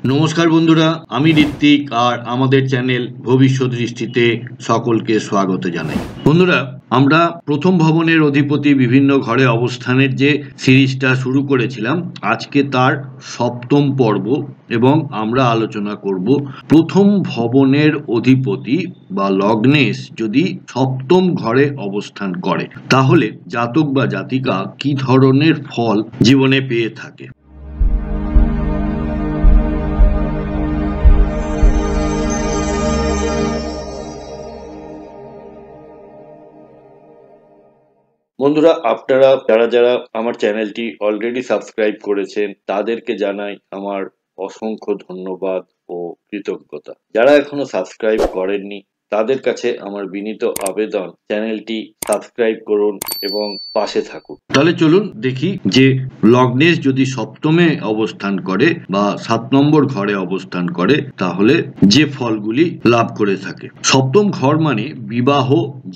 নমস্কার বন্ধুরা, আমি ঋত্বিক আর আমাদের চ্যানেল ভবিষ্যৎ দৃষ্টিতে সকলকে স্বাগত জানাই। বন্ধুরা, আমরা প্রথম ভবনের অধিপতি বিভিন্ন ঘরে অবস্থানের যে সিরিজটা শুরু করেছিলাম, আজকে তার সপ্তম পর্ব এবং আমরা আলোচনা করব প্রথম ভবনের অধিপতি বা লগ্নেশ যদি সপ্তম ঘরে অবস্থান করে তাহলে জাতক বা জাতিকা কি ধরনের ফল জীবনে পেয়ে থাকে। বন্ধুরা, আপনারা যারা আমার চ্যানেলটি অলরেডি সাবস্ক্রাইব করেছেন তাদেরকে জানাই আমার অসংখ্য ধন্যবাদ ও কৃতজ্ঞতা। যারা এখনো সাবস্ক্রাইব করেননি তাদের কাছে আমার বিনীত আবেদন, চ্যানেলটি সাবস্ক্রাইব করুন এবং পাশে থাকুন। তাহলে চলুন দেখি যে লগ্নেশ যদি সপ্তমে অবস্থান করে বা 7 নম্বর ঘরে অবস্থান করে তাহলে যে ফলগুলি লাভ করে থাকে। সপ্তম ঘর মানে বিবাহ,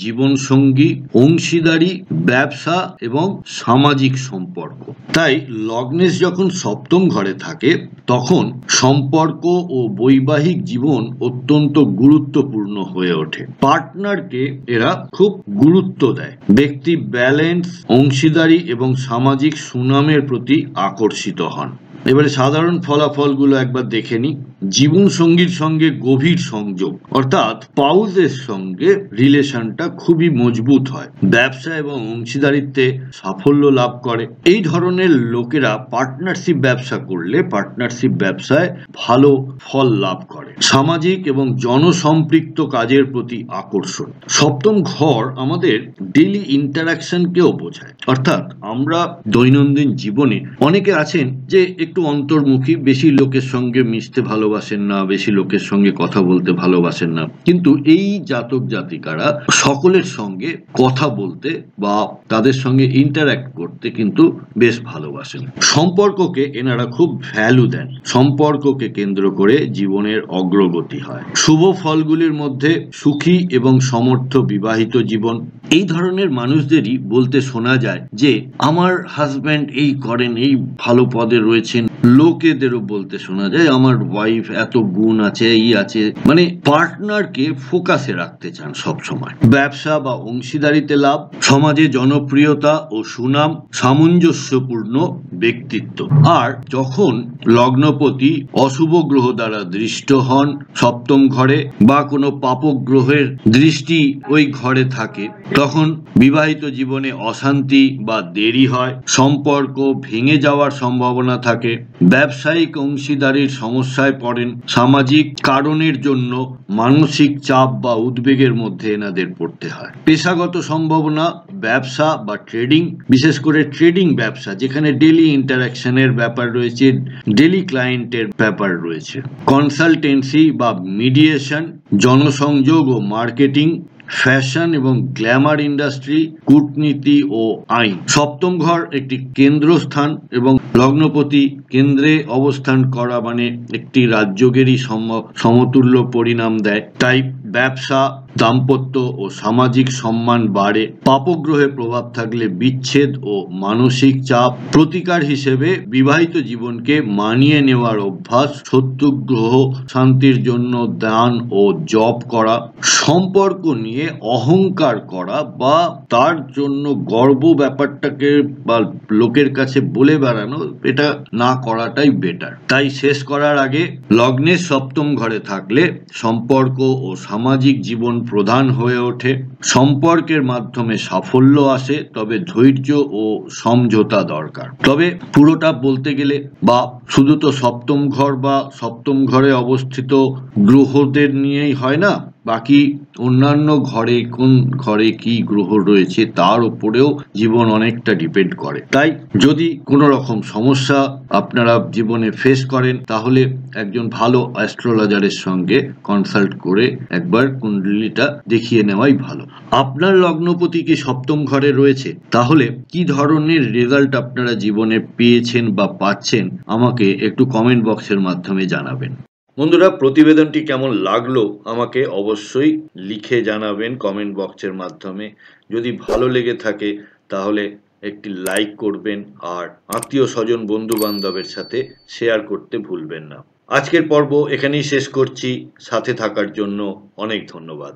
জীবনসঙ্গী, অংশীদারি, ব্যবসা এবং সামাজিক সম্পর্ক। তাই লগ্নেশ যখন সপ্তম ঘরে থাকে তখন সম্পর্ক ও বৈবাহিক জীবন অত্যন্ত গুরুত্বপূর্ণ হয়ে ওঠে। পার্টনারকে এরা খুব গুরুত্ব দেয়। ব্যক্তি ব্যালেন্স, অংশীদারি এবং সামাজিক সুনামের প্রতি আকর্ষিত হন। এবারে সাধারণ ফলাফলগুলো একবার দেখে নিই। জীবন সঙ্গীর সঙ্গে গভীর সংযোগ, অর্থাৎ স্পাউসের সঙ্গে রিলেশনটা খুবই মজবুত হয়। ব্যবসা এবং অংশীদারিত্বে সাফল্য লাভ করে। এই ধরনের লোকেরা পার্টনারশিপ ব্যবসা করলে পার্টনারশিপ ব্যবসায় ভালো ফল লাভ করে। সামাজিক এবং জনসম্পৃক্ত কাজের প্রতি আকর্ষণ। সপ্তম ঘর আমাদের ডেইলি ইন্টারাকশনকেও বোঝায়, অর্থাৎ আমরা দৈনন্দিন জীবনে অনেকে আছেন যে একটু অন্তর্মুখী, বেশি লোকের সঙ্গে মিশতে ভালোবাসেন না, বেশি লোকের সঙ্গে কথা বলতে ভালোবাসেন না, কিন্তু এই জাতক জাতিকারা সকলের সঙ্গে কথা বলতে বা তাদের সঙ্গে ইন্টারঅ্যাক্ট করতে কিন্তু বেশ ভালোবাসেন। সম্পর্ককে এনারা খুব ভ্যালু দেন। সম্পর্ককে কেন্দ্র করে জীবনের অগ্রগতি হয়। শুভ ফলগুলির মধ্যে সুখী এবং সমর্থ বিবাহিত জীবন। এই ধরনের মানুষদেরই বলতে শোনা যায় যে আমার হাজব্যান্ড এই করেন, এই ভালো পদে রয়েছেন। লোকেদেরও বলতে শোনা যায় আমার ওয়াইফ এত গুণ আছে, এই আছে। মানে পার্টনারকে ফোকাসে রাখতে চান সব সময়। ব্যবসা বা অংশীদারিতে লাভ, সমাজে জনপ্রিয়তা ও সুনাম, সামঞ্জস্যপূর্ণ ব্যক্তিত্ব। আর যখন লগ্নপতি অশুভ গ্রহ দ্বারা দৃষ্ট হন সপ্তম ঘরে বা কোনো পাপক গ্রহের দৃষ্টি ওই ঘরে থাকে তখন বিবাহিত জীবনে অশান্তি বা দেরি হয়, সম্পর্ক ভেঙে যাওয়ার সম্ভাবনা থাকে, ব্যবসায়িক অংশীদারির সমস্যায় পড়েন, সামাজিক কারণের জন্য মানসিক চাপ বা উদ্বেগের মধ্যে এনাদের পড়তে হয়। পেশাগত সম্ভাবনা, ব্যবসা বা ট্রেডিং, বিশেষ করে ট্রেডিং ব্যবসা যেখানে ডেইলি ইন্টারাকশনের ব্যাপার রয়েছে, ডেইলি ক্লায়েন্টের ব্যাপার রয়েছে, কনসালটেন্সি বা মিডিয়েশন, জনসংযোগ ও মার্কেটিং, ফ্যাশন এবং গ্ল্যামার ইন্ডাস্ট্রি, কূটনীতি ও আইন। সপ্তম ঘর একটি কেন্দ্রস্থান এবং লগ্নপতি কেন্দ্রে অবস্থান করা মানে একটি রাজযোগেরই সমতুল্য পরিণাম দেয়। তাই ব্যবসা, দাম্পত্য ও সামাজিক সম্মান বাড়ে। পাপগ্রহে প্রভাব থাকলে বিচ্ছেদ ও মানসিক চাপ। প্রতিকার হিসেবে বিবাহিত জীবনকে মানিয়ে নেওয়ার অভ্যাস, শত্রুগ্রহ শান্তির জন্য দান ও জপ করা, সম্পর্ক নিয়ে অহংকার করা বা তার জন্য গর্ব ব্যাপারটাকে বা লোকের কাছে বলে বেড়ানো, এটা না করাটাই বেটার। তাই শেষ করার আগে লগ্নের সপ্তম ঘরে থাকলে সম্পর্ক ও সামাজিক জীবন প্রধান হয়ে ওঠে। সম্পর্কের মাধ্যমে সাফল্য আসে, তবে ধৈর্য ও সমঝোতা দরকার। তবে পুরোটা বলতে গেলে বা শুধু তো সপ্তম ঘর বা সপ্তম ঘরে অবস্থিত গ্রহদের নিয়েই হয় না, বাকি অন্যান্য ঘরে কোন ঘরে কি গ্রহ রয়েছে তার উপরেও জীবন অনেকটা ডিপেন্ড করে। তাই যদি কোনো রকম সমস্যা আপনারা জীবনে ফেস করেন তাহলে একজন ভালো অ্যাস্ট্রোলজারের সঙ্গে কনসাল্ট করে একবার কুণ্ডলিটা দেখিয়ে নেওয়াই ভালো। আপনার লগ্নপতি কি সপ্তম ঘরে রয়েছে? তাহলে কি ধরনের রেজাল্ট আপনারা জীবনে পেয়েছেন বা পাচ্ছেন আমাকে একটু কমেন্ট বক্সের মাধ্যমে জানাবেন। বন্ধুরা, প্রতিবেদনটি কেমন লাগলো আমাকে অবশ্যই লিখে জানাবেন কমেন্ট বক্সের মাধ্যমে। যদি ভালো লেগে থাকে তাহলে একটি লাইক করবেন আর আত্মীয় স্বজন বন্ধু বান্ধবের সাথে শেয়ার করতে ভুলবেন না। আজকের পর্ব এখানেই শেষ করছি। সাথে থাকার জন্য অনেক ধন্যবাদ।